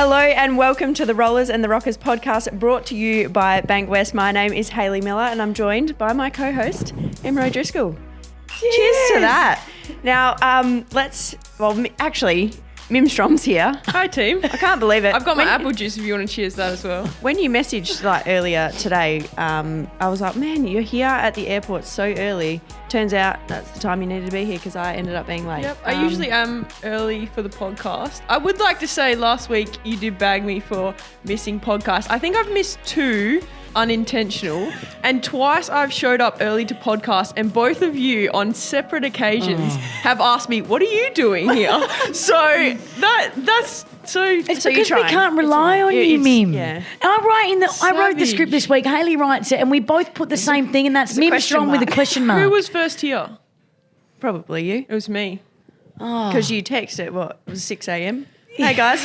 Hello and welcome to the Rollers and the Rockers podcast brought to you by Bankwest. My name is Hayley Miller and I'm joined by my co-host, Aiden O'Driscoll. Cheers to that. Now, actually, Mim Strom's here. Hi, team. I can't believe it. I've got my apple juice if you want to cheers that as well. When you messaged earlier today, I was like, man, you're here at the airport so early. Turns out that's the time you needed to be here because I ended up being late. Yep, I usually am early for the podcast. I would like to say last week you did bag me for missing podcasts. I think I've missed 2 unintentional and twice I've showed up early to podcast and both of you on separate occasions have asked me, what are you doing here? So that's... It's because we can't rely on you, Mim. Yeah. I wrote the script this week. Hayley writes it, and we both put the same thing, and that's Mim Strong with a question mark. Who was first here? Probably you. It was me. Because you texted at what? It was 6 a.m. Hey guys,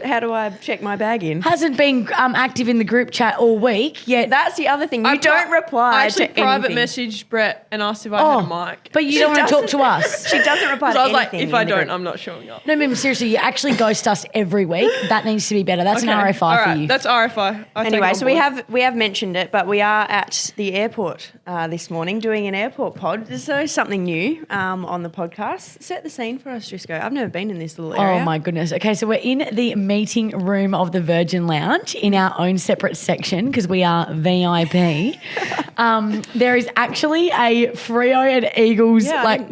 how do I check my bag in? Hasn't been active in the group chat all week yet. That's the other thing. You don't reply I actually to private anything. messaged Brett and asked if I had a mic. But you don't want to talk to us. She doesn't reply to So I was anything. like, if I don't, I'm not showing up. No, Mim, seriously, you actually ghost us every week. That needs to be better. That's an RFI All right, for you. That's RFI. Anyway, so we have mentioned it, but we are at the airport this morning doing an airport pod. So something new on the podcast. Set the scene for us, Driscoll. I've never been in this little area. Oh, my goodness. Okay, so we're in the meeting room of the Virgin Lounge in our own separate section because we are VIP. There is actually a Freo and Eagles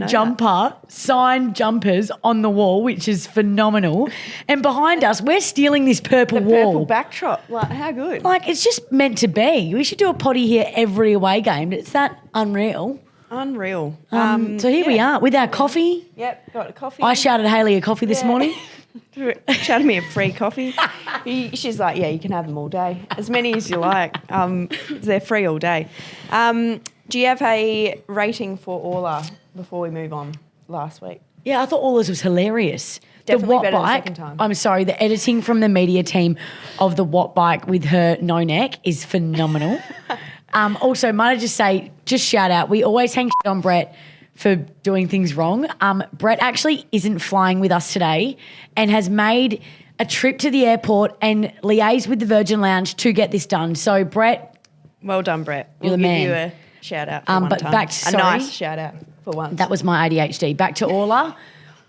jumper, signed jumpers on the wall, which is phenomenal. And behind us, we're stealing this purple wall. Purple backdrop. Like, how good? Like, it's just meant to be. We should do a potty here every away game. It's that unreal. Unreal. So here we are with our coffee. Yep, got a coffee. I shouted Hayley a coffee this morning. Shouted me a free coffee. She's like, yeah, you can have them all day, as many as you like. They're free all day. Do you have a rating for Orla before we move on last week? Yeah, I thought Orla's was hilarious. Definitely the Watt better the bike, second time. I'm sorry, the editing from the media team of the Watt bike with her no neck is phenomenal. Also, might I just say, just shout out, we always hang shit on Brett for doing things wrong. Brett actually isn't flying with us today and has made a trip to the airport and liaised with the Virgin Lounge to get this done. So, Brett. Well done, Brett. You're We'll the give man. you a shout out for one but time. back to, a nice shout out for once. That was my ADHD. Back to Orla.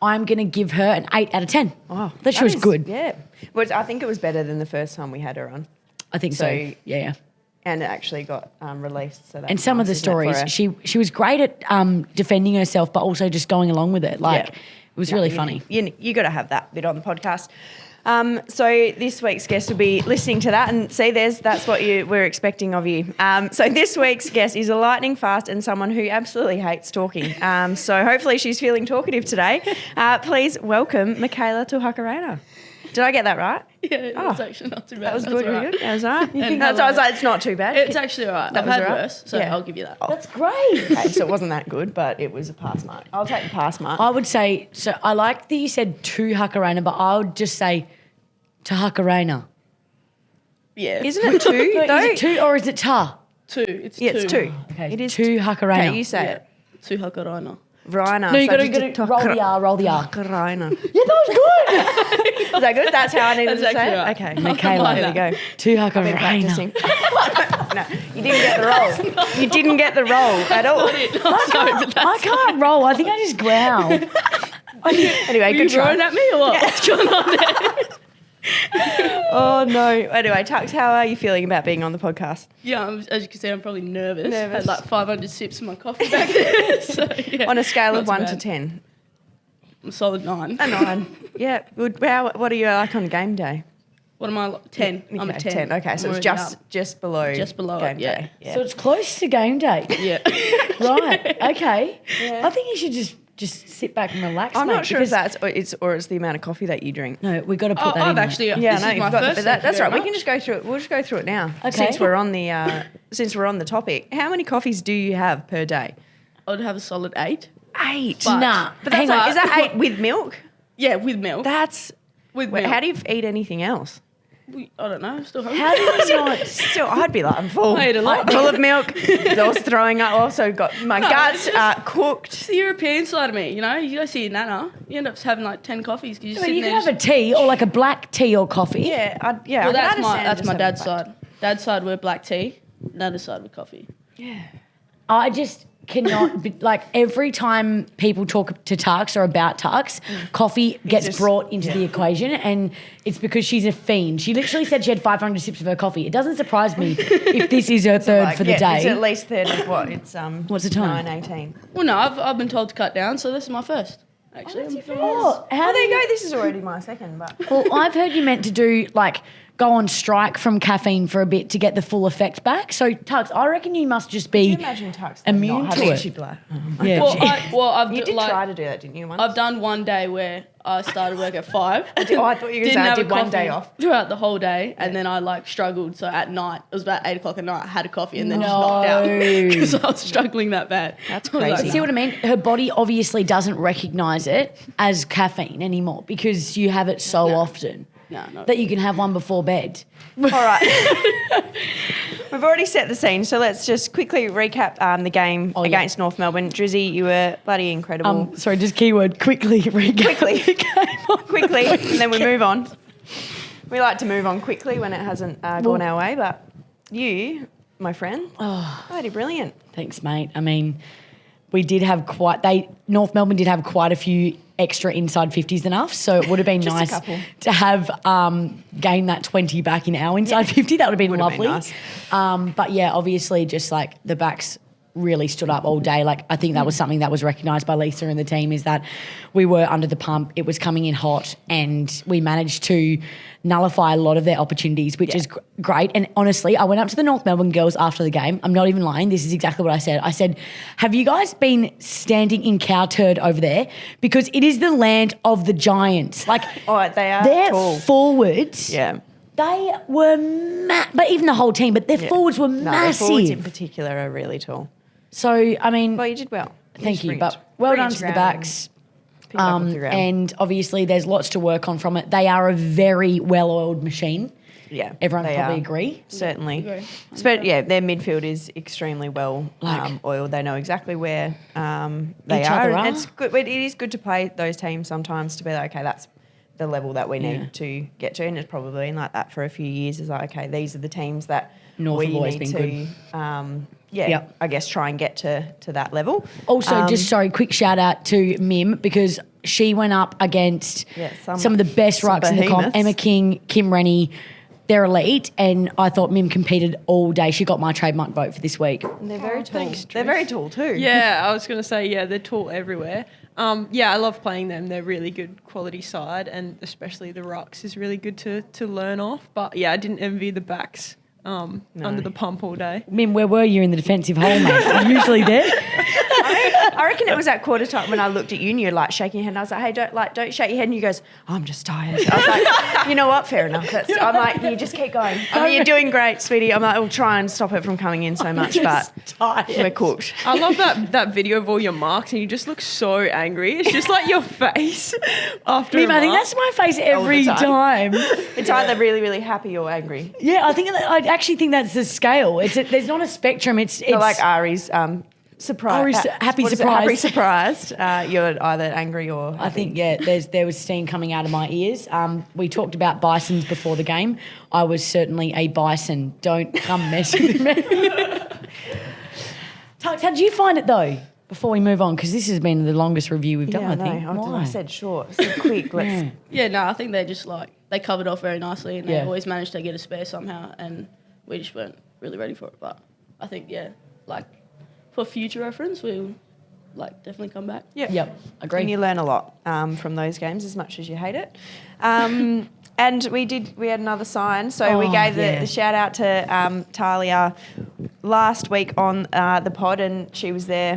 I'm going to give her an 8 out of 10. Oh, that was good. Yeah. Well, I think it was better than the first time we had her on. I think so. Yeah. And it actually got released. So and some of the stories, she was great at defending herself, but also just going along with it. It was really funny. You got to have that bit on the podcast. So this week's guest will be listening to that and see, that's what we're expecting of you. So this week's guest is a lightning fast and someone who absolutely hates talking. So hopefully she's feeling talkative today. Please welcome Michaela To. Did I get that right? Yeah, it was actually not too bad. That was good. Right. That was all right. So I was like, it's not too bad. It's actually all right. I've had worse, so I'll give you that. That's great. Okay, so it wasn't that good, but it was a pass mark. I'll take the pass mark. I would say, so I like that you said Tuhakaraina, but I would just say Tuhakaraina. Yeah. Isn't it 2 though? Is it 2 or is it Ta? 2. It's 2. Yeah, it's 2. Okay, It is Tuhakaraina. Okay, you say it. Tuhakaraina. Rhino. No, you got to roll the R, roll the R. Rhino. Yeah, that was good. Is that good? That's how I needed to say exactly it? right. Okay. Michaela. There we go. Tuhakaraina. Practicing. No, you didn't get the role. You didn't get the role at all. I can't roll. I think I just growl. Anyway, Are good you try. throwing at me or what? What's going on there? Oh, no. Anyway, Tux, how are you feeling about being on the podcast? Yeah, as you can see, I'm probably nervous. Had like 500 sips of my coffee back there. On a scale of 1 not to bad. 10? I'm a solid 9. A 9. Yeah, good. What are you like on game day? What am I? 10. Okay, I'm a 10. Okay, so I'm it's already just below. Just below game it, yeah. day. Yeah. So it's close to game day. Yeah. Right. Okay. Yeah. I think you should just sit back and relax. I'm mate, not sure if because- it's the amount of coffee that you drink. No, we've got to put that in. I've there. actually. Yeah, this no, is my you've got first. that's right. We can just go through it. We'll just go through it now. Okay. Since we're on the topic, how many coffees do you have per day? I'd have a solid 8. 8. But- Nah. But that's hang on. is that 8 with milk? Yeah, with milk. That's with wait, milk. how do you eat anything else? I don't know. Still hungry. How do you not? Still, I'd be like, I'm full. I ate a lot. Full of milk. I was throwing up. Also got my guts cooked. It's the European side of me, you know. You go see your nana, you end up having like 10 coffees because you're But sitting you there. can have a tea or like a black tea or coffee. Yeah, well, I can that's understand just my having dad's black side. Dad's side we're black tea. Nana's side with coffee. I just cannot, like every time people talk to Tarks or about Tarks, coffee gets just- brought into the equation, and it's because she's a fiend. She literally said she had 500 sips of her coffee. It doesn't surprise me if this is her third for the It's day. at least third of what? It's What's the time? 9:18. Well, no, I've been told to cut down, so this is my first. Actually, Oh, how Oh, there do you go. This is already my second, but Well, I've heard you meant to do like go on strike from caffeine for a bit to get the full effect back. So, Tux, I reckon you must just be can you imagine Tux immune not to having it. she'd be like, Yeah. I've you d- did like, try to do that, didn't you? Once? I've done one day where I started work at 5. I thought you were going to Didn't say I have did a one coffee day off. throughout the whole day, and then I like struggled. So at night, it was about 8 o'clock at night. I had a coffee and then just knocked out No. because I was struggling that bad. That's I was crazy. See what I mean? Her body obviously doesn't recognise it as caffeine anymore because you have it so often No. that you can have one before bed. All right. We've already set the scene, so let's just quickly recap the game against North Melbourne. Drizzy, you were bloody incredible. Sorry, just keyword quickly. Quickly. Quickly, and then we move on. We like to move on quickly when it hasn't gone our way, but you, my friend, bloody brilliant. Thanks, mate. I mean, we did have North Melbourne did have quite a few extra inside 50s than us, so it would have been Just a nice couple. to have gained that 20 back in our inside 50. That would have been Would have been lovely. nice. But yeah, obviously just like the backs really stood up all day. Like I think that was something that was recognised by Lisa and the team is that we were under the pump, it was coming in hot, and we managed to nullify a lot of their opportunities, which is great. And honestly, I went up to the North Melbourne girls after the game. I'm not even lying. This is exactly what I said. I said, have you guys been standing in cow turd over there? Because it is the land of the giants. Like, Oh, they are their tall. forwards, Yeah. they were but even the whole team, but their forwards were No, their massive. forwards in particular are really tall. So, I mean, Well, you did well. thank you, Bring but it- well bring it done to the ground backs. and pick it up off the ground. And obviously, there's lots to work on from it. They are a very well-oiled machine. Yeah, Everyone they probably are. agree. Certainly. Agree. Yeah, their midfield is extremely well oiled. They know exactly where they Each are. other And are. it's good. It is good to play those teams sometimes to be like, okay, that's the level that we need to get to. And it's probably been like that for a few years. Is like, okay, these are the teams that North we have always need been to, Yep. I guess try and get to that level. Also, quick shout out to Mim because she went up against some of the best some rucks in the comp. behemoths. Emma King, Kim Rennie, they're elite, and I thought Mim competed all day. She got my trademark vote for this week. And they're very tall. thanks, They're very tall too. Yeah, I was going to say, they're tall everywhere. Yeah, I love playing them. They're really good quality side, and especially the rucks is really good to learn off. But yeah, I didn't envy the backs under the pump all day. Mim, where were you in the defensive hole, mate? I'm usually there. I reckon it was at quarter time when I looked at you and you're like shaking your head and I was like, hey, don't shake your head. And you goes, oh, I'm just tired. I was like, you know what? Fair enough. I'm like, you just keep going. I mean, you're doing great, sweetie. I'm like, we'll try and stop it from coming in so much, but we're cooked. I love that video of all your marks, and you just look so angry. It's just like your face after Mim, a I think mark. that's my face every the time. It's either really, really happy or angry. Yeah, I actually think that's the scale. There's not a spectrum. It's So like Ari's surprise. Ari's happy what is it? surprise. Happy surprised. You're either angry or happy. I think there was steam coming out of my ears. We talked about bisons before the game. I was certainly a bison. Don't come mess with me. Tux, how did you find it though? Before we move on, because this has been the longest review we've done. Yeah, I think. no, Why? I said short. I said quick. Let's. Yeah, no, I think they're just like, they covered off very nicely and they Yeah. always managed to get a spare somehow, and we just weren't really ready for it. But I think, like for future reference, we'll like definitely come back. Yep. Agree. And you learn a lot from those games as much as you hate it. And we had another sign. So we gave the shout out to Talia last week on the pod, and she was there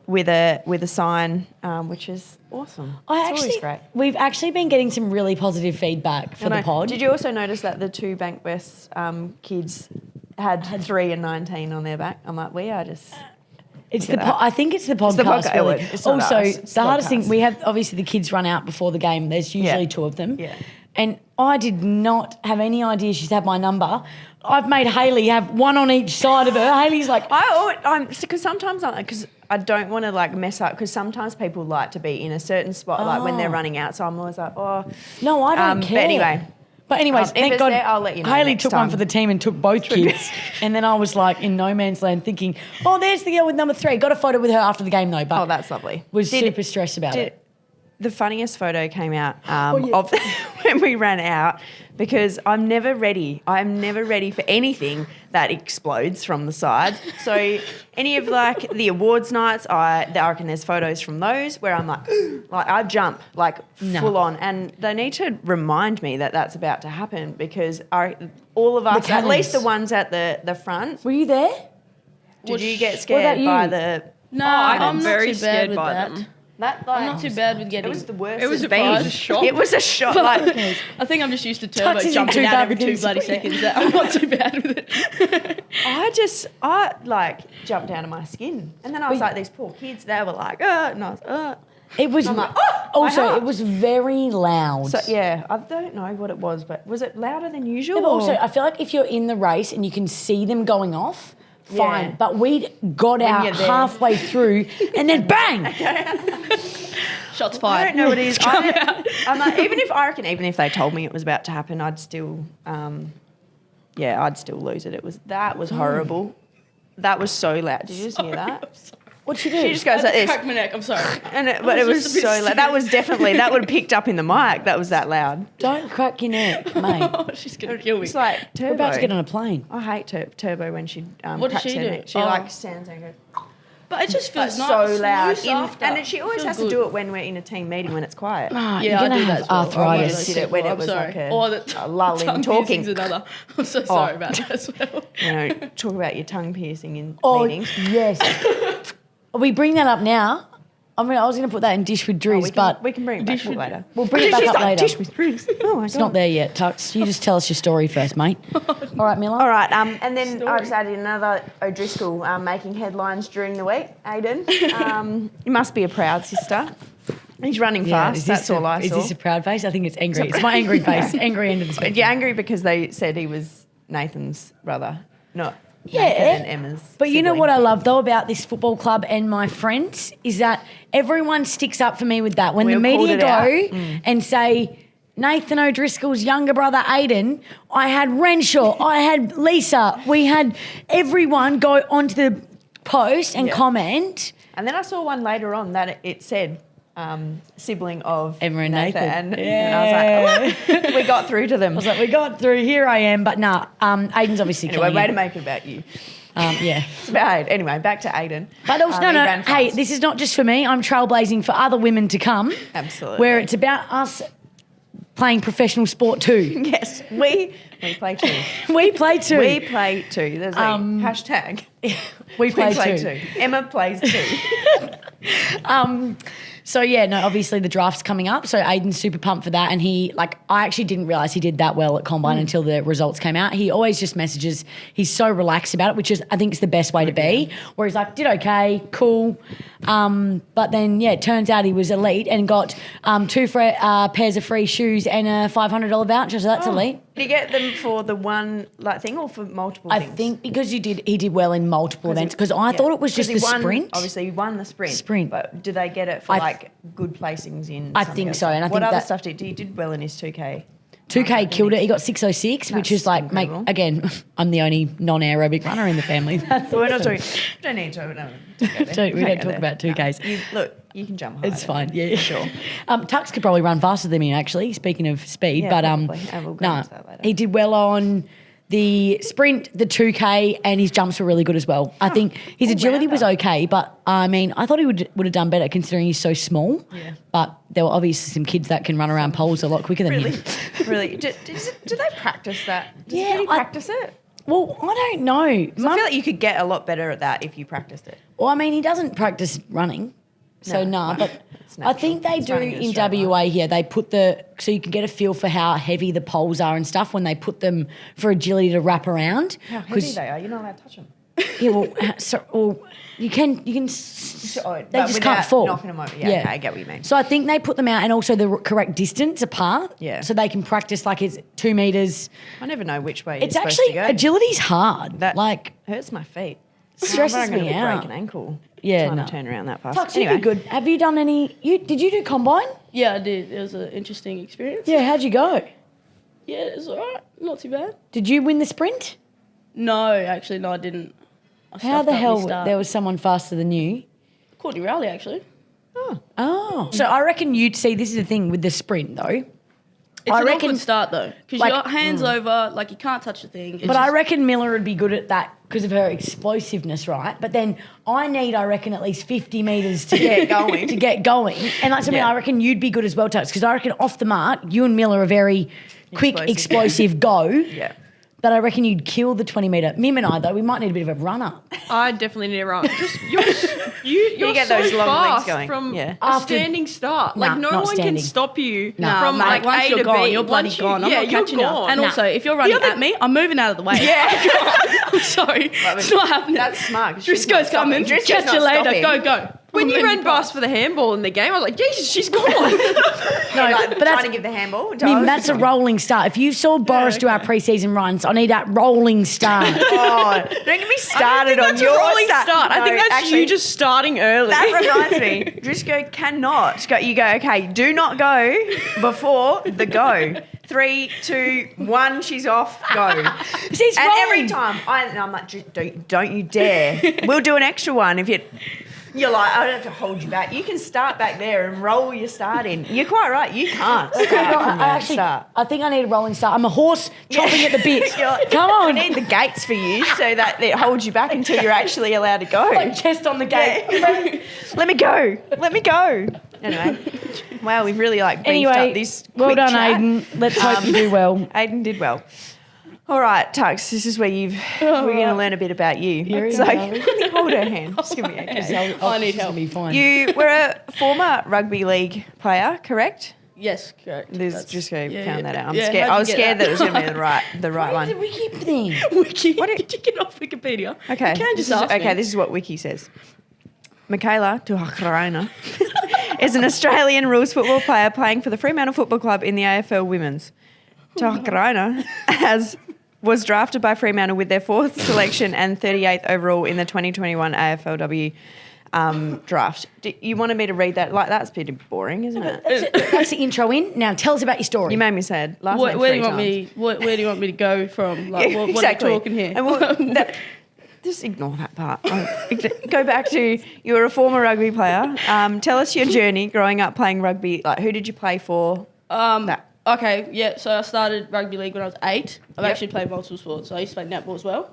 with a sign, which is awesome. It's always great. We've actually been getting some really positive feedback for I the know. pod. Did you also notice that the two Bankwest kids had 3 and 19 on their back? I'm like, we are just... It's Look the. at that. I think it's the podcast. the podcast. Really. It's not also, us, it's the hardest podcast. thing we have obviously the kids run out before the game. There's usually 2 of them. Yeah. And I did not have any idea she's had my number. I've made Hayley have one on each side of her. Hayley's like, because sometimes because I don't want to like mess up because sometimes people like to be in a certain spot like when they're running out. So I'm always like, oh. no, I don't care. But anyways, if thank it's God there, I'll let you know Hayley next took one time. for the team and took both kids. And then I was like in no man's land thinking, oh, there's the girl with number 3. Got a photo with her after the game though. But that's lovely. Was super stressed about it. The funniest photo came out of when we ran out because I'm never ready. I'm never ready for anything that explodes from the sides. So any of like the awards nights, I reckon there's photos from those where I'm like I jump like full on, and they need to remind me that that's about to happen because all of us, at least the ones at the front. Were you there? Did you get scared by the? No, I'm I'm very not too scared bad with by that. them. I'm not too bad with getting. It was the worst. It was it's a been. shock. It was a shock. Like I think I'm just used to Turbo Tux isn't jumping too out bad every with 2 his- bloody seconds. I'm not too bad with it. I like jumped out of my skin, and then I was like, these poor kids. They were like, and I was, It was I'm like, my also heart. it was very loud. So yeah, I don't know what it was, but was it louder than usual? But also, or- I feel like if you're in the race and you can see them going off, fine. Yeah. But we got out you're there. halfway through and then bang! Shots I fired. don't know what it is. I'm like, even if they told me it was about to happen, I'd still, I'd still lose it. That was horrible. That was so loud. Did you just hear that? What'd she do? She just goes like this. Crack my neck. I'm sorry. But it was just a bit so loud. That was definitely, that would have picked up in the mic. That was that loud. Don't crack your neck, mate. She's gonna kill me. It's like We're Turbo. about to get on a plane. I hate Turbo when she What does cracks she her do? neck. She Oh. like stands there and goes, But it just feels so nice. loud. Loose after. And she always Feels has to do it when we're in a team meeting when it's quiet. Ah, Yeah, you're I gonna do that have as well. arthritis. Did it when it I'm was sorry. like a Or lull in tongue talking. piercing's another. I'm so sorry about that as well. You know, talk about your tongue piercing in Oh, meetings. yes. We bring that up now. I mean, I was going to put that in dish with Driz, but we can bring it back later. we'll bring it back up later. Dish with Driz. Oh my It's God. not there yet, Tux. You just tell us your story first, mate. All right, Miller. All right, and then I just added another O'Driscoll making headlines during the week. Aiden, you must be a proud sister. He's running fast. is That's this all I saw. Is this a proud face? I think it's angry. It's my angry face. Angry end of the spectrum. You're angry because they said he was Nathan's brother, not Yeah. Nathan and Emma's. But you know sibling. what I love though about this football club and my friends is that everyone sticks up for me with that. When We the all called media it go out. and say Nathan O'Driscoll's younger brother Aiden, I had Renshaw, I had Lisa, we had everyone go onto the post and Yeah. comment. And then I saw one later on that it said sibling of Emma and Nathan. And I was like, oh, we got through to them. I was like, we got through, here I am. But nah, Aiden's obviously Anyway, killing way it. to make it about you. Yeah. It's about Aiden. Anyway, back to Aiden. But also, He ran hey, fast. this is not just for me. I'm trailblazing for other women to come. Absolutely. Where it's about us playing professional sport too. Yes, we play too. We play too. We play too. There's a hashtag. We play too. Emma plays too. So yeah, no, obviously the draft's coming up. So Aiden's super pumped for that. And I actually didn't realise he did that well at Combine until the results came out. He always just messages, he's so relaxed about it, which is, I think, is the best way to be. Where he's like, did okay, cool. But then, yeah, it turns out he was elite and got 2 pairs of free shoes and a $500 voucher. So that's elite. Did he get them for the one thing or for multiple I things? think because he did well in multiple events. Because I thought it was just the sprint. Obviously, he won the sprint. Sprint. But do they get it for good placings in? I something think else? so, and I what think other that- stuff did he did well in his 2K? 2K killed it. He got 606, which That's is like, mate, incredible. again, I'm the only non-airrobic runner in the family. That's So we're not awesome. talking. We don't need to. We don't talk about 2Ks. Look, you can jump high. It's fine, yeah. Sure. Tux could probably run faster than me, actually, speaking of speed. Yeah, but probably. And we'll go into that later. he did well on the sprint, the 2K, and his jumps were really good as well. I think his agility was okay, but I mean, I thought he would have done better considering he's so small. Yeah. But there were obviously some kids that can run around poles a lot quicker than Really, him. really. Do they practice that? Did Yeah, he practice it? Well, I don't know. 'Cause I feel like you could get a lot better at that if you practiced it. Well, I mean, he doesn't practice running. So, No, but it's I think natural. they It's do running in a in straight WA here. They put so you can get a feel for how heavy the poles are and stuff when they put them for agility to wrap around. How heavy they are? You're not allowed to touch them. Yeah, well, you can. They just can't fall. Knocking them over. Yeah, okay, I get what you mean. So I think they put them out and also the correct distance apart. Yeah. So they can practice like it's 2 meters. I never know which way It's you're supposed actually to go. agility's hard. That like hurts my feet. stresses I'm me gonna out. break an ankle. Yeah, trying no. to turn around that fast. Tux, you did good. Have you done any? Did you do combine? Yeah, I did. It was an interesting experience. Yeah. How'd you go? Yeah, it was alright. Not too bad. Did you win the sprint? No, actually, no, I didn't. I How stuffed the up hell my start. there was someone faster than you? Courtney Rowley, actually. Oh. So I reckon you'd see. This is the thing with the sprint though. It's I an reckon- awkward start though, because like- your hands over, like you can't touch the thing. It's But I just- reckon Miller would be good at that because of her explosiveness, right? But then I reckon, at least 50 metres to get going. And like something Yeah. I reckon you'd be good as well, Tux, because I reckon off the mark, you and Miller are very quick, explosive go. Yeah. But I reckon you'd kill the 20 metre. Mim and I, though, we might need a bit of a runner. I definitely need a run. Just you're get so those long legs fast going. from Yeah. a After- standing start. Nah, Like no not one standing. can stop you Nah, from mate, like once A you're to gone, B. you're bloody Once gone. I'm yeah, not you're catching up. gone. And also, if you're running at me, I'm moving out of the way. Yeah. I'm sorry. It's not happening. That's smart. 'cause she's Driscoll's not stopping. coming. Driscoll's Catch you not later. stopping. Go. When you Let ran me past for the handball in the game, I was like, Jesus, she's gone. No, like, but that's- trying to give the handball. Mim, that's a rolling start. If you saw Boris do our pre-season runs, I need that rolling start. Oh, don't get me started on That's your a rolling start. I No, think that's actually, you just starting early. That reminds me, Driscoll cannot go. You go, okay, do not go before the go. 3, 2, 1, she's off, go. See, it's And rolling. every time, I'm like, don't you dare. We'll do an extra one if you're like, I don't have to hold you back. You can start back there and roll your start in. You're quite right, you can't start from the start. I think I need a rolling start. I'm a horse chopping at the bit. You're like, Come on. We need the gates for you so that it holds you back until you're actually allowed to go. Like chest on the gate. Yeah. Let me go. Anyway, wow, we've really beefed Anyway, up this well quick done, chat. Aiden. Let's hope you do well. Aiden did well. All right, Tux, this is where we're going to learn a bit about you. You're So, in, hold her hand. Just give me okay. I need help. Be fine. You were a former rugby league player, correct? Yes, correct. There's just found that out. I'm Yeah, scared. how'd I you was get scared that it was going to be the right Where's the one. wiki thing? Wiki. What did you get off Wikipedia? Okay. You can just ask me. This is what Wiki says. Makaela Tuhakaraina is an Australian rules football player playing for the Fremantle Football Club in the AFL Women's. Tuhakaraina was drafted by Fremantle with their 4th selection and 38th overall in the 2021 AFLW draft. You wanted me to read that? Like, that's pretty boring, isn't it? That's the intro in. Now tell us about your story. You made me sad. Last Where name do 3 you want times. me? Where do you want me to go from? Like, Yeah, what exactly. are you talking here? And just ignore that part. Go back to, you were a former rugby player. Tell us your journey growing up playing rugby. Like, who did you play for? That. Okay, yeah. So I started rugby league when I was 8. I've Yep. actually played multiple sports. So I used to play netball as well.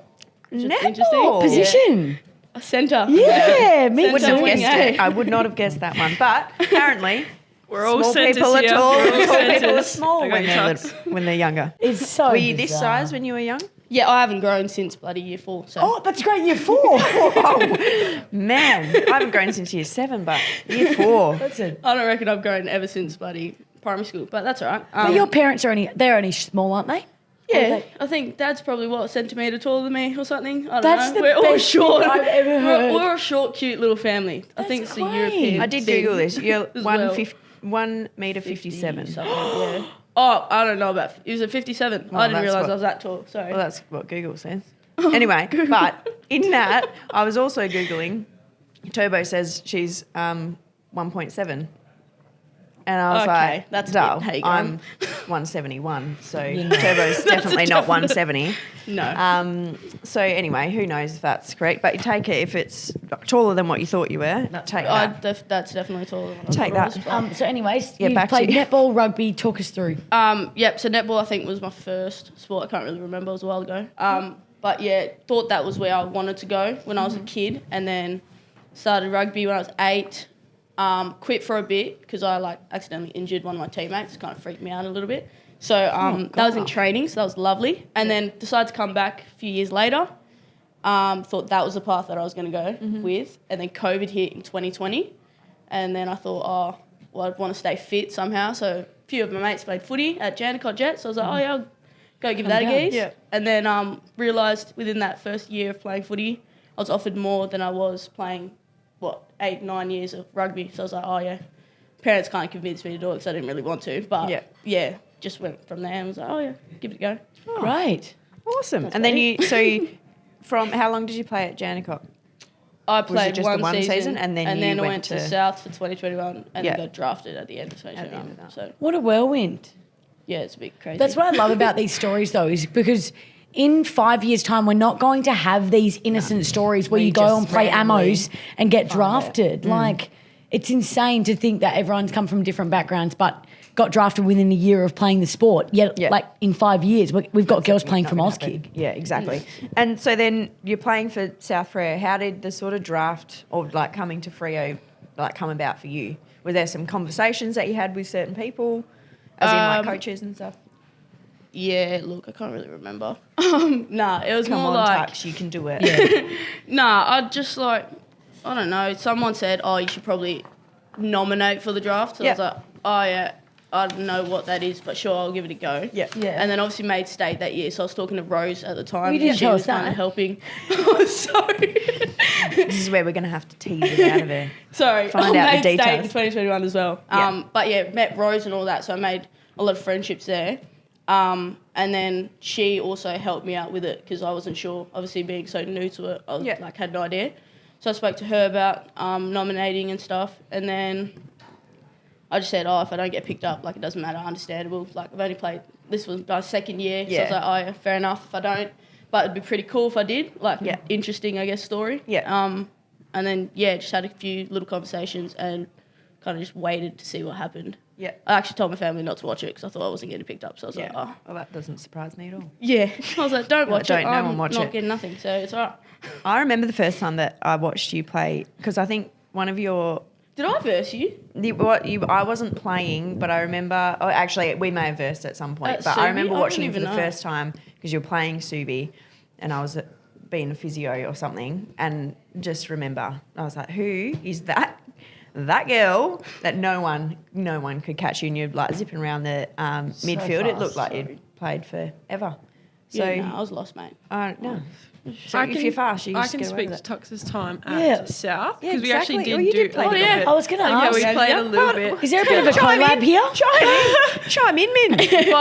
Which is Netball? interesting. Position. A centre. Yeah, me Wouldn't have too. guessed wing, it. I would not have guessed that one. But apparently, We're all small centres people are here. tall We're all and tall people are centres. small I got when your they're, tucks. when they're younger. It's so Were you this bizarre. size when you were young? Yeah, I haven't grown since bloody year 4. So. Oh, that's great. Year 4. Oh, man. I haven't grown since year 7, but year 4. That's it. I don't reckon I've grown ever since bloody primary school, but that's all right. But your parents are they're only small, aren't they? Yeah, I think Dad's probably a centimetre taller than me or something. I don't That's know. the We're all best short. thing I've ever heard. We're a short, cute little family. I think it's the great. European. I did thing Google this. You're as well. 1 metre 57. Something, yeah. Oh, I don't know about. It was a 57. Well, I didn't that's realise what- I was that tall. Sorry. Well, that's what Google says. Anyway, but in that, I was also Googling. Turbo says she's 1.7. And I was Okay, like, that's a dull, bit- how you I'm 171. So Turbo's definitely not 170. no. So anyway, who knows if that's correct. But you take it if it's taller than what you thought you were. Take that. That's definitely taller than what I Take thought it that. was, So anyways, Yeah, you back to played you. netball, rugby. Talk us through. Yep, so netball I think was my first sport. I can't really remember, it was a while ago. But yeah, thought that was where I wanted to go when I was a kid, and then started rugby when I was 8. Quit for a bit because I accidentally injured one of my teammates. It kind of freaked me out a little bit. So that was in training, so that was lovely. And then decided to come back a few years later. Thought that was the path that I was going to go with. And then COVID hit in 2020. And then I thought, I'd want to stay fit somehow. So a few of my mates played footy at Jandakot Jets. So I was like, I'll go give that a down. gaze. Yeah. And then realised within that first year of playing footy, I was offered more than I was playing, 8-9 years of rugby. So I was like, oh yeah. Parents kind of convinced me to do it because I didn't really want to. But yeah, just went from there and was like, oh yeah, give it a go. Oh. Great. Awesome. That's And then about from how long did you play at Janicock? I played just the one season and then you I went went to South for 2021 and then got drafted at the end of 2021. So What a whirlwind. yeah, it's a bit crazy. That's what I love about these stories, though, is because in 5 years' time, we're not going to have these innocent stories where We you go just and play randomly Amos and get drafted. Like, it's insane to think that everyone's come from different backgrounds but got drafted within a year of playing the sport. Yet, like, in 5 years, we've got girls playing from Auskick. Yeah, exactly. And so then you're playing for South Freo. How did the sort of draft or like coming to Freo like come about for you? Were there some conversations that you had with certain people, as in like coaches and stuff? Yeah, look, I can't really remember. Nah, it was Come more on, like Tux, you can do it. Nah, I just like, I don't know. Someone said, oh, you should probably nominate for the draft. So I was like, oh, yeah, I don't know what that is, but sure, I'll give it a go. Yeah. And then obviously made state that year. So I was talking to Rose at the time. You didn't and she tell was us that. kind of helping. Sorry. This is where we're going to have to tease it out of there. Sorry. Find I out the made state in details. 2021 as well. Yeah. But yeah, met Rose and all that. So I made a lot of friendships there. And then she also helped me out with it because I wasn't sure. Obviously, being so new to it, I was, like had no idea. So I spoke to her about nominating and stuff, and then I just said, "Oh, if I don't get picked up, like it doesn't matter, understandable. Like I've only played. This was my second year, so I was like, oh yeah, fair enough. If I don't, but it'd be pretty cool if I did. Like interesting, I guess, story. Yeah. And then just had a few little conversations and kind of just waited to see what happened. Yeah. I actually told my family not to watch it because I thought I wasn't getting picked up. So I was like, oh. Well, that doesn't surprise me at all. Yeah. I was like, don't watch don't it. no I'm one watch not it. getting nothing, so it's all right. I remember the first time that I watched you play because I think one of your Did I verse you? I wasn't playing, but I remember. Oh, actually, we may have versed at some point. At But Subi? I remember I watching don't you for the even know. first time because you were playing Subi, and I was being a physio or something, and just remember I was like, "Who is that? That girl that no one could catch you, and you're like zipping around the midfield. It looked like you'd played forever." So I was lost, mate. no. So if you're fast, you I just can get away speak with to it. Tux's time at South Yeah, because we actually exactly. did Oh, you do did play a little together. bit. I was going to ask. Yeah, we played a little bit. Is there a bit of a collab here? Chime in, Min.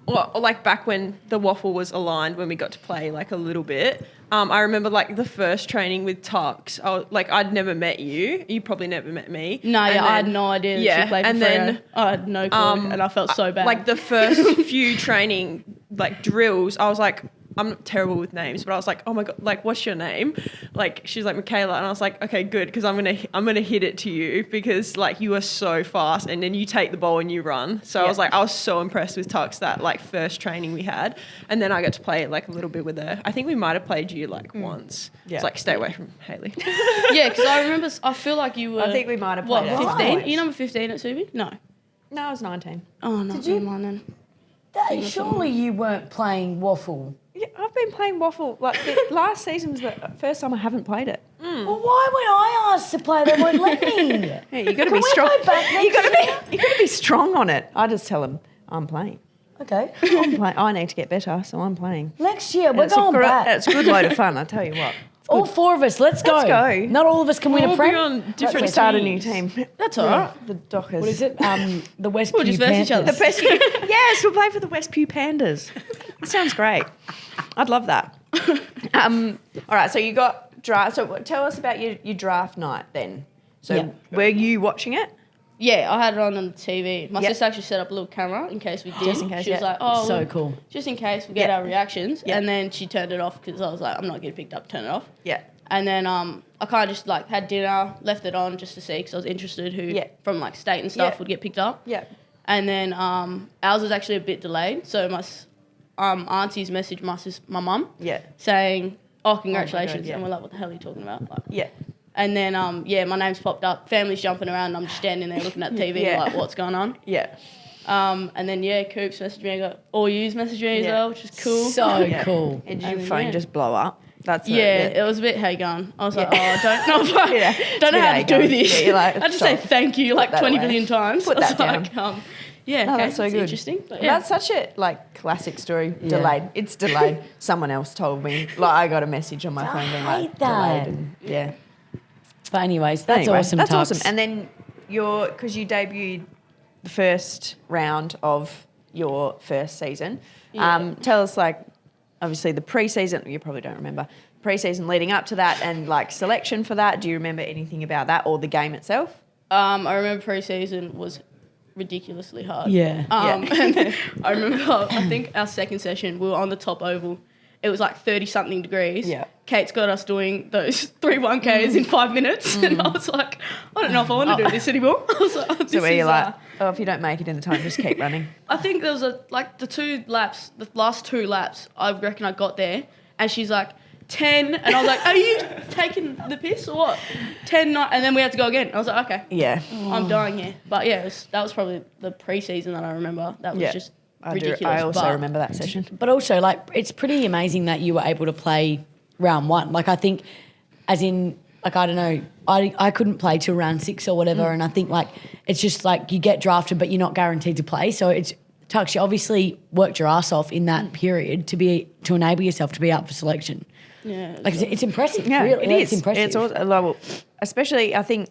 But like back when the waffle was aligned, when we got to play like a little bit, I remember like the first training with Tux. I'd never met you. You probably never met me. No, And I had then- no idea that yeah, she played for and then, Freo. I had no clue, and I felt so bad. Like the first few training like drills, I was like, I'm not terrible with names, but I was like, oh my God, like, what's your name? Like, she's like, Makaela. And I was like, okay, good. Because I'm going to hit it to you because like you are so fast and then you take the ball and you run. So I was like, I was so impressed with Tux that like first training we had. And then I got to play like a little bit with her. I think we might've played you like once. Yeah. It's like, stay away from Hayley. yeah, because I remember, I feel like you were. I think we might have What, played it 15? twice. Are you number 15 at Subi? No. No, I was 19. Oh, no. Did you? Mine then. Surely you weren't playing waffle. Yeah, I've been playing waffle. Like last season was the first time I haven't played it. Well, why when I asked to play, they won't let me? Yeah, you got to Can be we strong. go back You got next to be strong on it. I just tell them I'm playing. Okay. I'm playing. I need to get better, so I'm playing. Next year, And we're it's going a back. It's a good load of fun. I tell you what. All four of us, let's go. Let's go. Not all of us can win a We'll prem. be on Let's different start a new teams. team. That's all right. The Dockers. What is it? The West We'll Pew just verse each other. Panthers. The best. Yes, we'll play for the West Pew Pandas. That sounds great. I'd love that. All right, so you got draft. So tell us about your draft night then. So Yeah. were you watching it? Yeah, I had it on the TV. My Yep. sister actually set up a little camera in case we did. Just in case, She was yeah. like, oh, So look, cool. just in case we get Yeah. our reactions. Yeah. And then she turned it off because I was like, I'm not getting picked up, turn it off. Yeah. And then I kind of just like had dinner, left it on just to see because I was interested who from like state and stuff Yeah. would get picked up. Yeah. And then ours was actually a bit delayed. So my aunties messaged my mum Yeah. saying, oh, congratulations. yeah. And we're like, what the hell are you talking about? Like, Yeah. and then, my name's popped up. Family's jumping around and I'm just standing there looking at TV Yeah. like, what's going on? Yeah. And then, Coops messaged me. I got all yous messaged me as Yeah. well, which is cool. So Yeah. cool. And did your And phone yeah. just blow up? That's It was a bit, hey, going. I was like, I don't know if I Yeah. don't know It's a how bit to do hey-gun. this. Yeah, you're like, I had to say stop. thank you like that 20 away. billion times. Put I was that down. like, Yeah, Oh, okay, that's so good. interesting. But yeah. That's such a classic story. Delayed. It's delayed. Someone else told me. I got a message on my phone being hate that. delayed. And, yeah. But anyways, that's Anyway, awesome. That's Tux. awesome. And then because you debuted the first round of your first season. Yeah. Tell us obviously the pre-season. You probably don't remember pre-season leading up to that and selection for that. Do you remember anything about that or the game itself? I remember pre-season was ridiculously hard. Yeah. And then I remember, I think our second session, we were on the top oval. It was 30-something degrees. Yeah. Kate's got us doing those 3 1Ks in 5 minutes. And I was like, I don't know if I want to do this anymore. I was like, So where you're if you don't make it in the time, just keep running. I think there was the last 2 laps, I reckon I got there. And she's like, 10. And I was like, are you taking the piss or what? 10, 9. And then we had to go again. I was like, okay. Yeah. I'm dying here. But yeah, that was probably the pre-season that I remember. That was just ridiculous. I also remember that session. But also, it's pretty amazing that you were able to play round 1. I think, as in, I don't know, I couldn't play till round 6 or whatever, and I think, it's just, you get drafted, but you're not guaranteed to play. So it's, Tux, you obviously worked your ass off in that period to enable yourself to be up for selection. Yeah. It's impressive. Yeah, really. it is. It's impressive. It's also, especially, I think,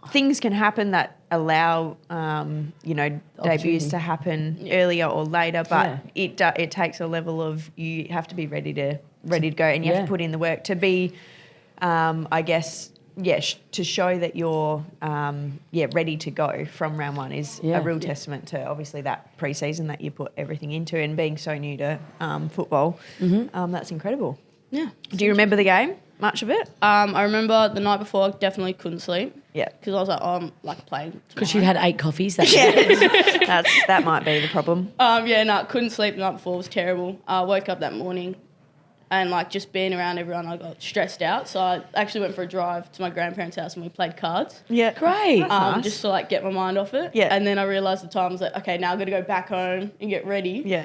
things can happen that allow, debuts to happen earlier or later, but it takes a level of you have to be ready to go and you have to put in the work to be, to show that you're, ready to go from round 1 is a real testament to obviously that pre-season that you put everything into and being so new to football. That's incredible. Yeah. Do you remember the game? Much of it? I remember the night before I definitely couldn't sleep. Yeah. Because I was like, I'm playing Because you had 8 coffees. That That might be the problem. Couldn't sleep the night before. It was terrible. I woke up that morning and just being around everyone, I got stressed out. So I actually went for a drive to my grandparents' house and we played cards. Yeah. Great. Nice. Just to get my mind off it. Yeah. And then I realised the time I was like, okay, now I've got to go back home and get ready. Yeah.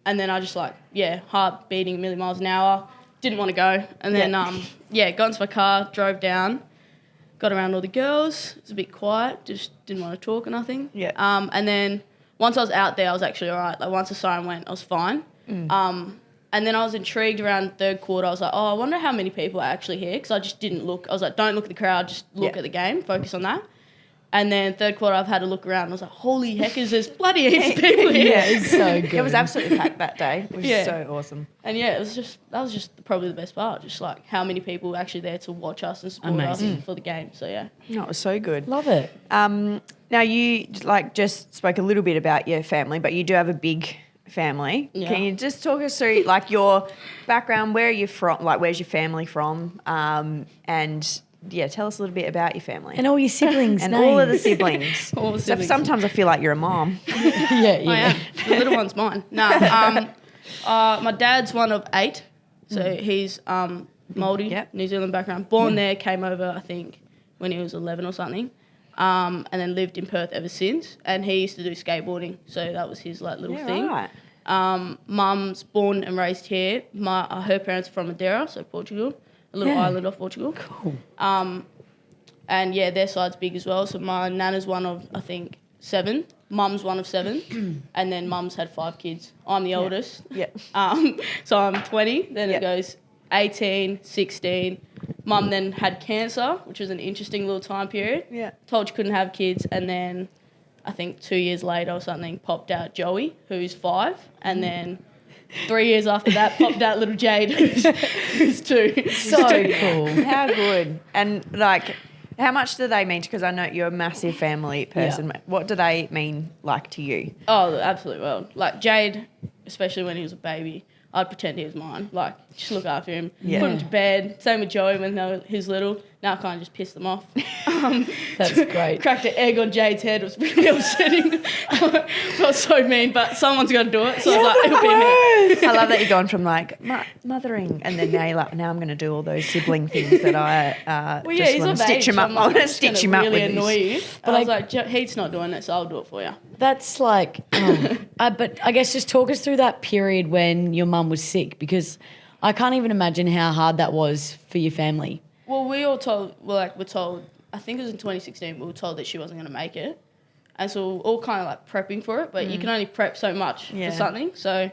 And then I just heart beating a million miles an hour. Didn't want to go. And then, got into my car, drove down, got around all the girls. It was a bit quiet, just didn't want to talk or nothing. Yeah. And then once I was out there, I was actually all right. Once the siren went, I was fine. And then I was intrigued around third quarter. I was like, I wonder how many people are actually here because I just didn't look. I was like, don't look at the crowd, just look at the game, focus on that. And then third quarter, I've had a look around. I was like, holy heckers, there's bloody heaps of people here. Yeah, it's so good. It was absolutely packed that day, which is so awesome. And that was just probably the best part, just how many people were actually there to watch us and support us for the game. So yeah. No, it was so good. Love it. Now you just spoke a little bit about your family, but you do have a big family. Yeah. Can you just talk us through your background? Where are you from? Where's your family from? And tell us a little bit about your family. And all your siblings. And names. all of the siblings. All the siblings. Sometimes I feel like you're a mom. yeah. I am. The little one's mine. No. My dad's one of 8. So he's Māori, New Zealand background. Born there, came over, I think, when he was 11 or something. And then lived in Perth ever since. And he used to do skateboarding. So that was his little thing. Right. Mum's born and raised here. Her parents are from Madeira, so Portugal. A little island off Portugal. Cool. And their side's big as well. So my nana's one of, I think, 7. Mum's one of 7. And then mum's had 5 kids. I'm the oldest. Yeah. So I'm 20. Then it goes 18, 16. Mum then had cancer, which was an interesting little time period. Yeah. Told she couldn't have kids. And then I think 2 years later or something, popped out Joey, who's 5. And then 3 years after that, popped out little Jade, who's 2. So cool. How good. And how much do they mean? Because I know you're a massive family person. Yeah. What do they mean to you? Oh, the absolute world. Jade, especially when he was a baby, I'd pretend he was mine. Just look after him, put him to bed. Same with Joey when he was little. Now I kind of just piss them off. That's great. Cracked an egg on Jade's head. It was really upsetting. Felt so mean, but someone's got to do it. So I was like, it'll be me. I love that you're going from mothering and then now you're now I'm going to do all those sibling things that I just want to stitch him up. I want to stitch him up really with annoy you. But I was like, Heath's not doing it, so I'll do it for you. That's but I guess just talk us through that period when your mum was sick because I can't even imagine how hard that was for your family. Well, we're told, I think it was in 2016, we were told that she wasn't going to make it. And so we we're all kind of like prepping for it, but you can only prep so much Yeah. for something. So,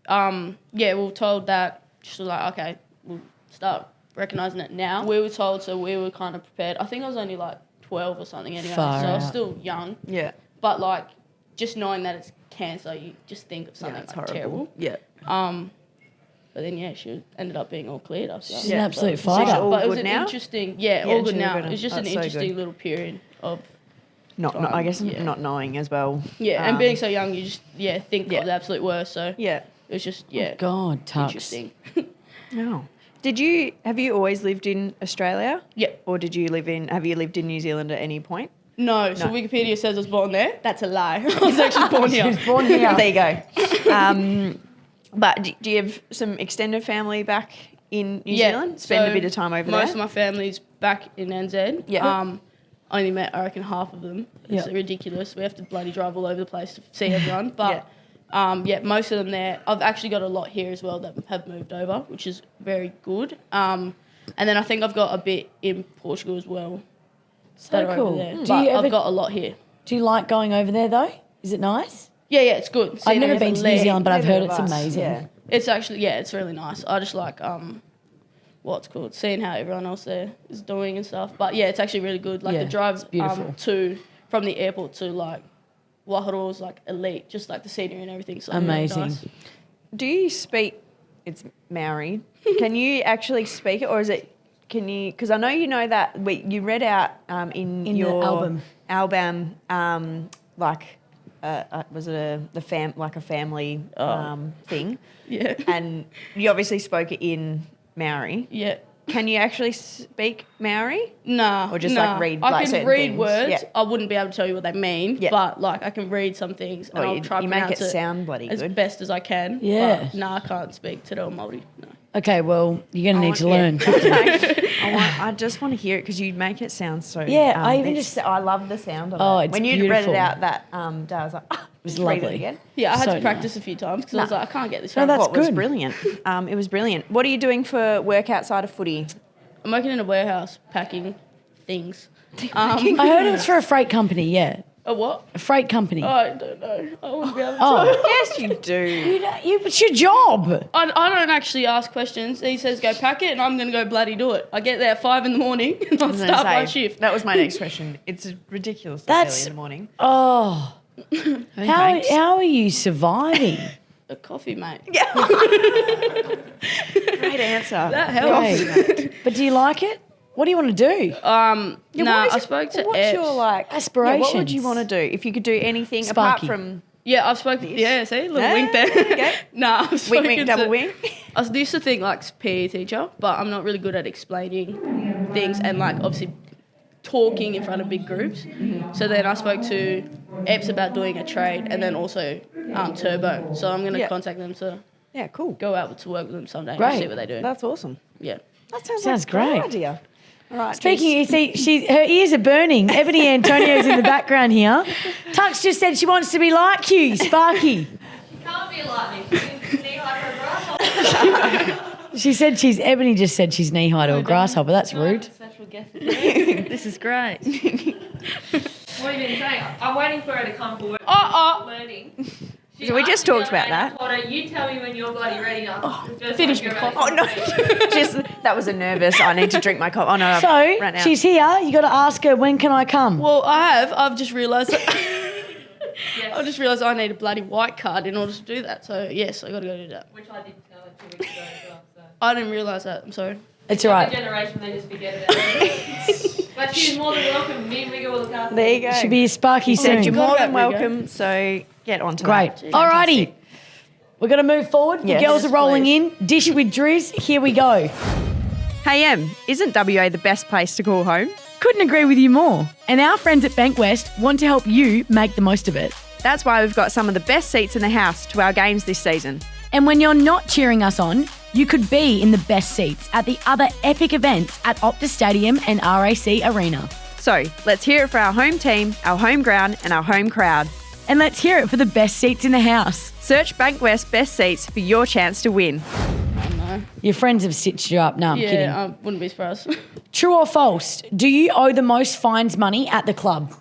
we were told that just like, okay, we'll start recognising it now. We were told, so we were kind of prepared. I think I was only like 12 or something anyway, Far so I was out. still young. Yeah. But like, just knowing that it's cancer, you just think of something it's like horrible. terrible. Yeah. But then she ended up being all cleared after that. She's an absolute So fighter. all But it was good an now? interesting, Yeah, all good she's now. better. It was just That's an so interesting good. little period of I guess Yeah. not knowing as well. and being so young, you just think Yeah. of the absolute worst. So Yeah. it was just God, Tux. interesting. No. Have you always lived in Australia? Yeah. Or have you lived in New Zealand at any point? No, so Wikipedia says I was born there. That's a lie. I was actually born She here. was born here. There you go. But do you have some extended family back in New Zealand? Spend a bit of time over there? Most of my family's back in NZ. Yeah. I only met, I reckon, half of them. It's Yeah. ridiculous. We have to bloody drive all over the place to see everyone. But most of them there. I've actually got a lot here as well that have moved over, which is very good. And then I think I've got a bit in Portugal as well. that are cool. over there. Do But you ever- I've got a lot here. Do you like going over there though? Is it nice? Yeah, it's good. I've Seeing never it been as to a New leg. Zealand, but I've heard Neither it's of us. amazing. Yeah. It's actually, it's really nice. I just like, what's called, seeing how everyone else there is doing and stuff. But yeah, it's actually really good. Like Yeah, the drive it's beautiful. from the airport to like Waharo is like elite, just like the scenery and everything. So Amazing. Yeah, nice. Do you speak? It's Maori. Can you actually speak it, or is it? Can you? Because I know you know that you read out in the your album. was it a family thing? Yeah. And you obviously spoke it in Maori. Yeah. Can you actually speak Maori? Nah. Or just, nah. like, read, I like, can certain read things? words. Yeah. I wouldn't be able to tell you what they mean. Yeah. But like I can read some things and Well, I'll you- try to you make pronounce it sound bloody as good. best as I can. Yeah. But nah, I can't speak Te Reo Māori. No. Okay, well, you're going to need to Yeah. learn. I just want to hear it because you make it sound so. Yeah, I even I love the sound of Oh, it. it's When you beautiful. read it out that day, I was like, it was read lovely. it again. Yeah, I had So to practice a few times because I was like, I can't get this No, right. that's Well, it was good. brilliant. It was brilliant. What are you doing for work outside of footy? I'm working in a warehouse packing things. I heard it's for a freight company, yeah. A what? A freight company. I don't know. I wouldn't be able to. Oh, Yes, you do. it's your job. I don't actually ask questions. He says go pack it, and I'm going to go bloody do it. I get there at 5 a.m. and I'll I was gonna start my say, shift. That was my next question. It's ridiculous That's- early in the morning. Oh, Thanks. how are you surviving? A coffee, mate. Great answer. That helps. Great. But do you like it? What do you want to do? Nah, I spoke to What's Epps. your what would Aspirations. you want to do if you could do anything Sparky. apart from Yeah, I've spoken. Yeah, see, little Yeah, wink there. there you go. Nah, I've wink, spoken wink, double wink? I used to think like PE teacher, but I'm not really good at explaining things and like obviously talking in front of big groups. Mm-hmm. So then I spoke to Epps about doing a trade and then also Turbo. So I'm going to Yeah. contact them to Yeah, cool. go out to work with them someday Great. and see what they do. That's awesome. Yeah. That sounds Sounds like a great great. idea. All right. Speaking, Jess. you see, her ears are burning. Ebony Antonio's in the background here. Tux just said she wants to be like you, Sparky. Can't be like me. Knee high for a grasshopper. Ebony just said she's knee high to a grasshopper. That's rude. Central guest. This is great. What have you been saying? I'm waiting for her to come forward. Learning. So we just talked about that. Potter, you tell me when you're bloody ready now. finish my coffee. Oh no! Just that was a nervous. I need to drink my coffee. Oh no! I've So run out. she's here. You got to ask her, when can I come? Well, I've just realised that Yes. I just realised I need a bloody white card in order to do that. So yes, I got to go do that. Which I did tell her 2 weeks ago as well. So. I didn't realise that. I'm sorry. It's all The right. generation, they just forget it. But she's more than welcome. Me and Rigger will look after There you go. Should be a Sparky soon. You're Forgot more than about Rigo. welcome. So get on to Great. that. Alrighty. We're going to move forward. Yes. The girls Yes, are rolling please. in. Dish with Driz. Here we go. Hey Em, isn't WA the best place to call home? Couldn't agree with you more. And our friends at Bankwest want to help you make the most of it. That's why we've got some of the best seats in the house to our games this season. And when you're not cheering us on, you could be in the best seats at the other epic events at Optus Stadium and RAC Arena. So let's hear it for our home team, our home ground, and our home crowd. And let's hear it for the best seats in the house. Search Bankwest Best Seats for your chance to win. Oh no. Your friends have stitched you up. No, I'm kidding. Yeah, I wouldn't be surprised. True or false? Do you owe the most fines money at the club?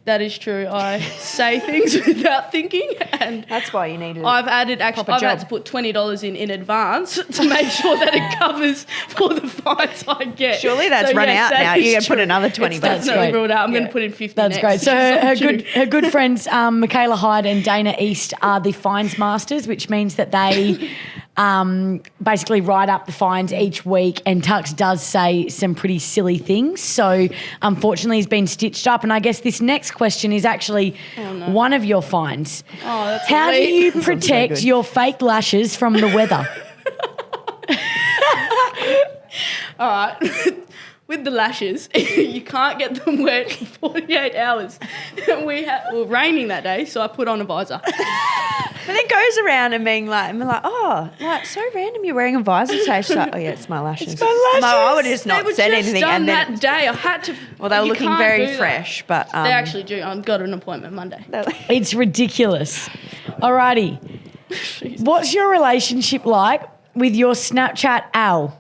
That is true. I say things without thinking, and That's why you need to. I've added I've proper had job. to put $20 in advance to make sure that it covers for the fines I get. Surely that's So, run yes, out that now. is You can put true. another 20 It's bucks. definitely great. ruled out. I'm going Yeah. to put in 50. That's next. great. So her True. good friends, Michaela Hyde and Dana East, are the fines masters, which means that they basically write up the fines each week. And Tux does say some pretty silly things. So unfortunately, he's been stitched up. And I guess this next question is actually one of your fines. Oh, that's How do elite. you protect good. your fake lashes from the weather? All right. With the lashes, you can't get them wet for 48 hours. Well, raining that day, so I put on a visor. But it goes around and being like, oh, like so random. You're wearing a visor today. She's like, oh yeah, it's my lashes. It's my lashes. No, I would have just They not were said just anything. done And then, that day. I had to. well, they were you looking can't very do that. fresh, but They actually do. I've got an appointment Monday. It's ridiculous. Alrighty. What's your relationship like with your Snapchat Al?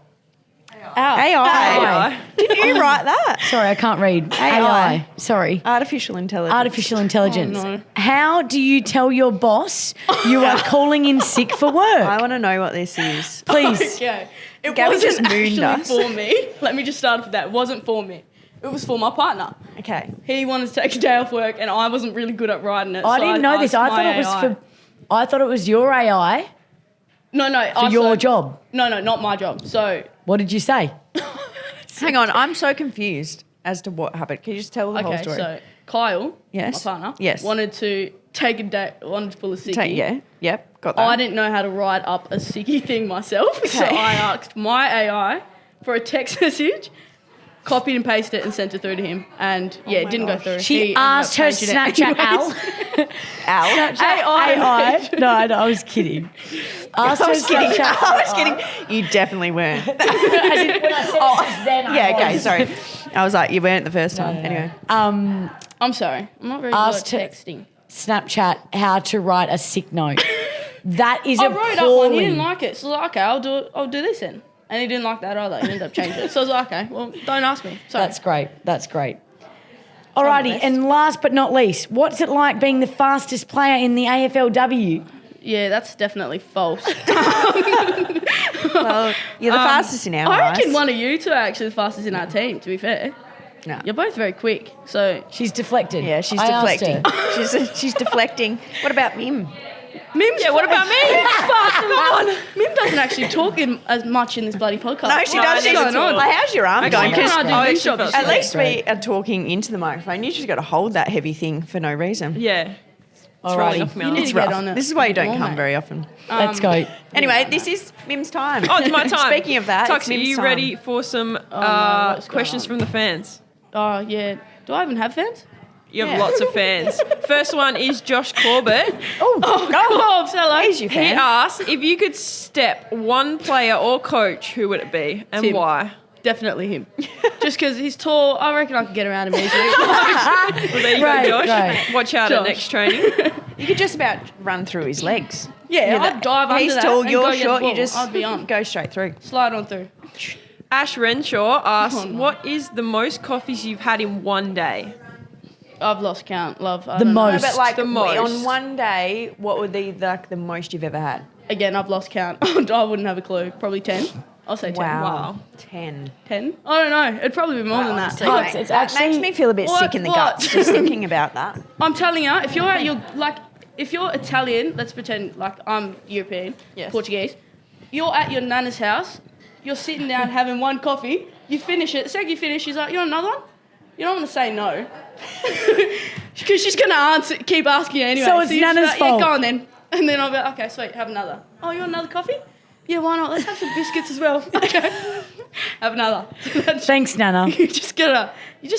AI. Did you write that? Sorry, I can't read. AI. Sorry. Artificial intelligence. Artificial intelligence. Oh, no. How do you tell your boss you are calling in sick for I work? want to know what this is. Please. Okay. It Gabby wasn't just mooned actually us. for me. Let me just start with that. It wasn't for me. It was for my partner. Okay. He wanted to take a day off work, and I wasn't really good at writing it. I so didn't know this. asked I thought my it was AI. for. I thought it was your AI No, for your job. No, not my job. So What did you say? Hang on, I'm so confused as to what happened. Can you just tell the whole okay, story? so Kyle, Yes. my partner, Yes. wanted to take a day, wanted to pull a sickie. Yeah. Yep. Got that. I didn't know how to write up a sickie thing myself, so Okay. I asked my AI for a text message, copied and pasted it, and sent it through to him. And yeah, it didn't go through. She He ended asked up her changing it Snapchat Al. anyways. Al. AI. No, I was kidding. Asked I her was kidding. Snapchat I was kidding. You definitely weren't. As in, when I said it just then, I Yeah. Okay. was. Sorry. I was like, you weren't the first time. Anyway. I'm sorry, I'm not very good at Asked her- texting. Snapchat how to write a sick note. That is I appalling. wrote up one. He didn't like it, so I was like, okay, I'll do this then. And he didn't like that either. He ended up changing it. So I was like, okay, well, don't ask me. Sorry. That's great. That's great. Alrighty, best. and last but not least, what's it like being the fastest player in the AFLW? Yeah, that's definitely false. Well, you're the fastest in our I eyes. reckon one of you two are actually the fastest in our team, to be fair. No. You're both very quick. So She's deflected. Yeah, she's I asked deflecting. her. She's deflecting. What about Mim? Mim's Yeah, what about me? Come on. Mim doesn't actually talk as much in this bloody podcast. No, she No, does. I She's don't know. like, how's your arm Actually, going? can 'Cause I do I this actually job? felt at sorry. least we are talking into the microphone. You just got to hold that heavy thing for no reason. Yeah. It's Alrighty. rolling off my You arm. need It's to get rough. on it. This is why you don't More, come mate. very often. Let's go. Anyway, this is Mim's time. Oh, it's my time. Speaking of that, Tux, it's are Mim's you time. ready for some no, what's going questions on? from the fans? Oh, yeah. Do I even have fans? You have Yeah. lots of fans. First one is Josh Corbett. Oh, hello. He's your He fan. asked if you could step one player or coach, who would it be and Tim. why? Definitely him. Just because he's tall, I reckon I could get around him easily. Well, there you Right, go, Josh. right. Watch out at Josh. next training. You could just about run through his legs. Yeah, that- I'd dive under He's that tall, and you're go get the short. You ball. just I'd be on. go straight through. Slide on through. Ash Renshaw asks, Oh, no. what is the most coffees you've had in one day? I've lost count, love. I The don't know. most. But like The most. on one day, what would be like the most you've ever had? Again, I've lost count. I wouldn't have a clue. Probably 10. I'll say 10. Wow. 10. 10? I don't know. It'd probably be more than that. Honestly, Tux, mate, it's that actually- makes me feel a bit What- sick in the what? guts just thinking about that. I'm telling you, if you're at your, like, if you're Italian, let's pretend like I'm European, Yes. Portuguese, you're at your nana's house, you're sitting down having one coffee, you finish it, the second you finish, she's like, you want another one? You don't want to say no. Because she's going to keep asking you anyway. So it's you just Nana's like, fault. Yeah, go on then. And then I'll be like, okay, sweet, have another. Oh, you want another coffee? Yeah, why not? Let's have some biscuits as well. Okay. Have another. Thanks, Nana. You just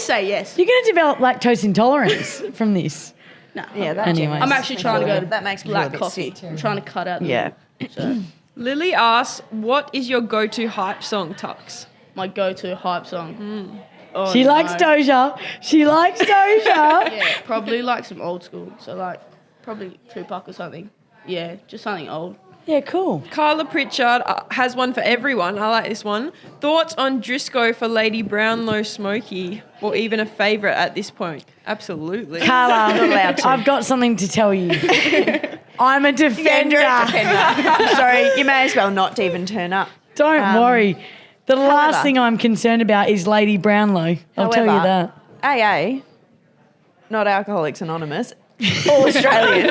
say yes. You're going to develop lactose intolerance from this. No. Yeah, that Anyways. I'm actually trying to go to that makes me feel a black bit coffee. sick. I'm trying to cut out the Yeah. So, Lily asks, what is your go-to hype song, Tux? my go-to hype song. Oh, She no. likes Doja. She likes Doja. Yeah, probably like some old school. So like probably Tupac or something. Yeah, just something old. Yeah, cool. Carla Pritchard has one for everyone. I like this one. Thoughts on Driscoll for Lady Brownlow Smoky, or even a favourite at this point? Absolutely. Carla, Not allowed to. I've got something to tell you. I'm a defender. Sorry, you may as well not even turn up. Don't worry. The last however- thing I'm concerned about is Lady Brownlow. I'll tell you However, that. AA, not Alcoholics Anonymous, all Australian.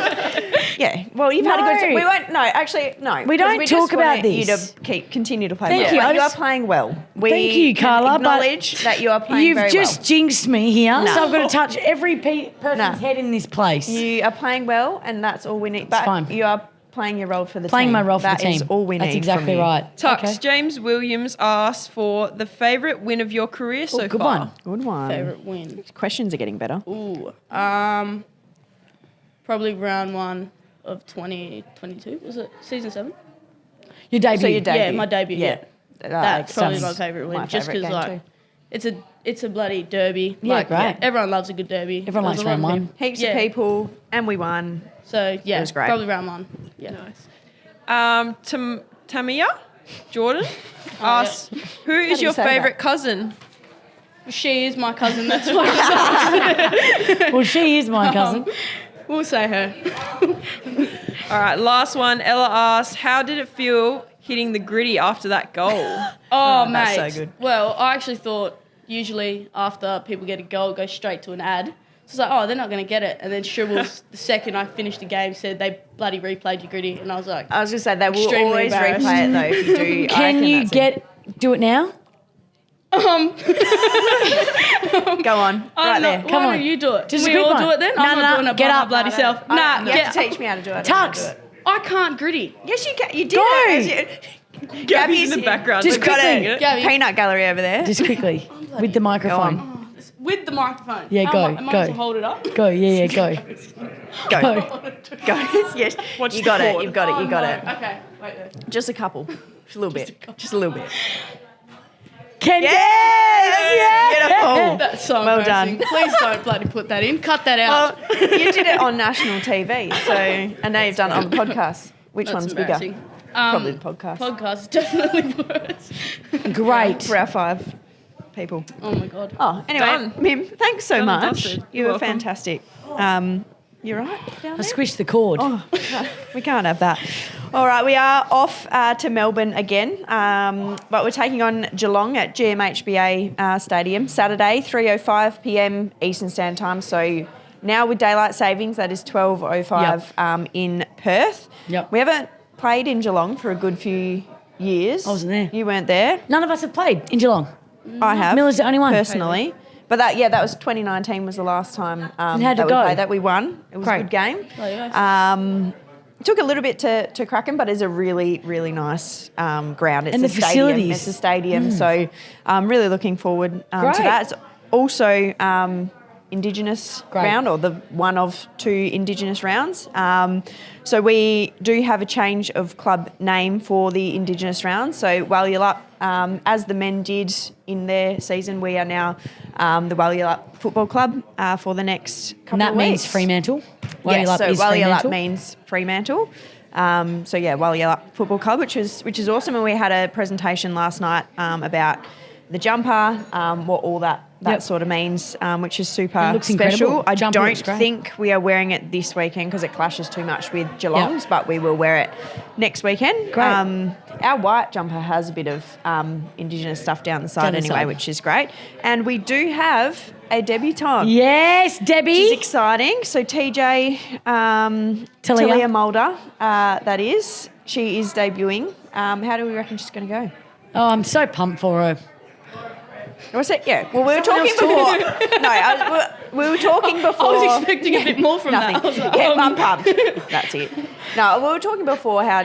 Yeah, well, you've had a good. No. We won't. No, actually, no. We don't because talk just want about You this. to continue to play Thank well. you. Like, I you are just- playing well. We Thank you, Carla, can but acknowledge that you are playing You've very just well. jinxed me here, No. so I've got to touch every person's No. head in this place. You are playing well, and that's all we need. But fine. you are playing your role for the team. Playing my role for That the team. is all we need. That's exactly from you. right. Tux, Okay. James Williams asks for the favourite win of your career so good far. one. Good one. Favourite win. Questions are getting better. Ooh. Probably round 1 of 2022. Was it season 7? Your debut. So your debut. Yeah, my debut. Yeah. That's probably my sounds favourite win. my Just favourite because game like it's a bloody derby. Yeah, Like, great. everyone loves a good derby. Everyone likes There's a lot round of one. people- Heaps Yeah. of people, and we won. So yeah, It was great. probably round 1. Yeah. Tamia Jordan asks, who is do you your say that? favourite cousin? She is my cousin. That's why Well, she is my cousin. we'll say her. All right, last one. Ella asks, how did it feel hitting the griddy after that goal? Oh, that's mate. so good. Well, I actually thought usually after people get a goal, it goes straight to an ad. So it's like, oh, they're not going to get it. And then Shribbles, the second I finished the game, said they bloody replayed your gritty. And I was like, I was going to say they will Extremely always embarrassed. replay it though if you do. I Can reckon you that's do it now? Go on, right there. Come Why on. don't you do it? Just we a quick all one. do it then? No, I'm no, not no, doing it get by my up. bloody self. Nah, You have to teach me how to do it. I don't know how to do Tux. it. I can't gritty. Yes, you can. You did Go. it. Gabby's in the background. Just We've got quickly. it. Gabby. Peanut gallery over there. Just quickly. With the microphone. on. With the microphone. Yeah, How go, am I go. supposed to hold it up? Go, yeah, go. Go. Go. Go. Yes. Watch You the got it. cord. You've got it. You got no. it. Okay, wait there. Just a couple. Just a little bit. Just a little bit. Can Yes! Beautiful. That's so Well embarrassing. done. Please don't bloody put that in. Cut that out. Well, you did it on national TV, so and now you've done it on the podcast. Which That's one's bigger? embarrassing. Probably the podcast. Podcast is definitely worse. Great. For our 5 people. Oh my god. Oh, anyway, Done. Mim, thanks so Done and much. dusted. You You're were welcome. fantastic. You right down I there? squished the cord. Oh, we can't have that. All right, we are off to Melbourne again, but we're taking on Geelong at GMHBA Stadium Saturday, 3:05 p.m. Eastern Standard Time. So now with daylight savings, that is 12:05 in Perth. Yep. We haven't played in Geelong for a good few years. I wasn't there. You weren't there. None of us have played in Geelong. I have. Miller's the only one. Personally. But that was 2019 was the last time And how'd that it we go? played that. We won. It was Great. a good game. Oh, yeah. It took a little bit to crack them, but it's a really, really nice ground. It's And a the stadium. facilities. It's a stadium. So I'm really looking forward to Great. that. It's also Indigenous Great. round, or the one of 2 Indigenous rounds. So we do have a change of club name for the Indigenous round. So Walyulup, as the men did in their season, we are now the Walyulup Football Club for the next couple And that of means weeks. Fremantle. Yes, Walyulup so is Walyulup Fremantle. means Fremantle. Walyulup Football Club, which is awesome. And we had a presentation last night about the jumper, what all that Yep. sort of means, which is super It looks special. incredible. I Jumper don't looks great. think we are wearing it this weekend because it clashes too much with Geelong's, but we will wear it next weekend. Great. Our white jumper has a bit of Indigenous stuff down the side Down the anyway, side. which is great. And we do have a debutante. Yes, Which is Debbie. exciting. So TJ Talia Mulder, that is. She is debuting. How do we reckon she's going to go? Oh, I'm so pumped for her. What's it? Yeah. Well, we were Someone talking else before. No, we were talking before. I was expecting a bit more from Nothing. that. I was like, Yeah, I'm pumped. That's it. No, we were talking before how,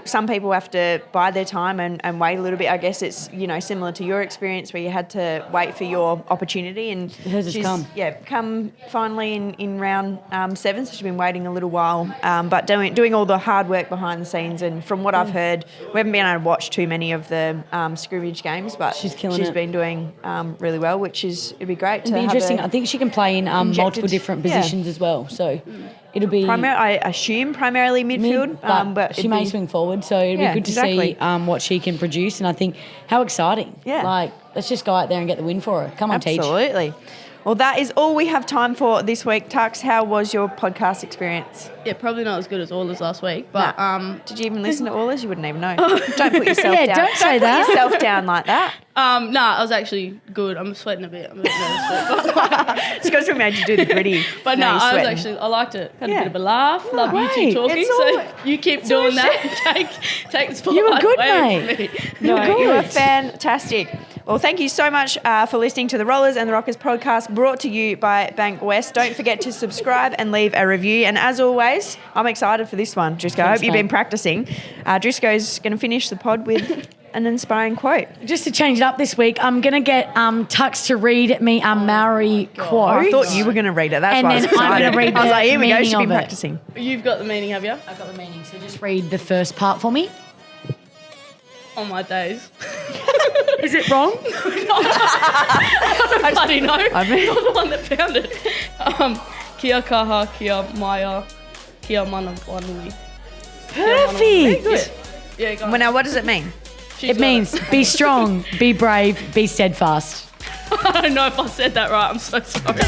some people have to bide their time and wait a little bit. I guess it's, similar to your experience where you had to wait for your opportunity, and hers has come. Yeah, come finally in round 7. So she's been waiting a little while, but doing all the hard work behind the scenes. And from what I've heard, we haven't been able to watch too many of the scrimmage games, but she's been doing really well, which it'd be great. It'd be interesting. I think she can play in multiple different positions as well. So it'll be I assume primarily midfield, but she may swing forward. So it'll be good to see what she can produce. And I think how exciting! Yeah, let's just go out there and get the win for her. Come on, Teach. Absolutely. Well, that is all we have time for this week. Tux, how was your podcast experience? Yeah, probably not as good as Oilers last week, but did you even listen to Oilers? You wouldn't even know. Don't put yourself down. Don't say that. Put yourself down like that. I was actually good. I'm sweating a bit. I'm a bit nervous. It's because we made you do the gritty. But I liked it. Had a bit of a laugh. Love you two talking. So you keep doing that. Take the spotlight. You were good, mate. You were fantastic. Well, thank you so much for listening to the Rollers and the Rockers podcast, brought to you by Bankwest. Don't forget to subscribe and leave a review. And as always, I'm excited for this one, Driscoll. I hope you've been practicing. Driscoll's going to finish the pod with an inspiring quote. Just to change it up this week, I'm going to get Tux to read me a Maori quote. I thought you were going to read it. That's and why I was excited. I'm going to read I was like, here we go. She's been it. practicing. You've got the meaning, have you? I've got the meaning. So just read the first part for me. On my days. Is it wrong? I bloody know. You're the one that found it. Kia kaha, kia maya, kia mana wanui. Perfect. Yeah, go on. Well, now, what does it mean? It means be strong, be brave, be steadfast. I don't know if I said that right. I'm so sorry.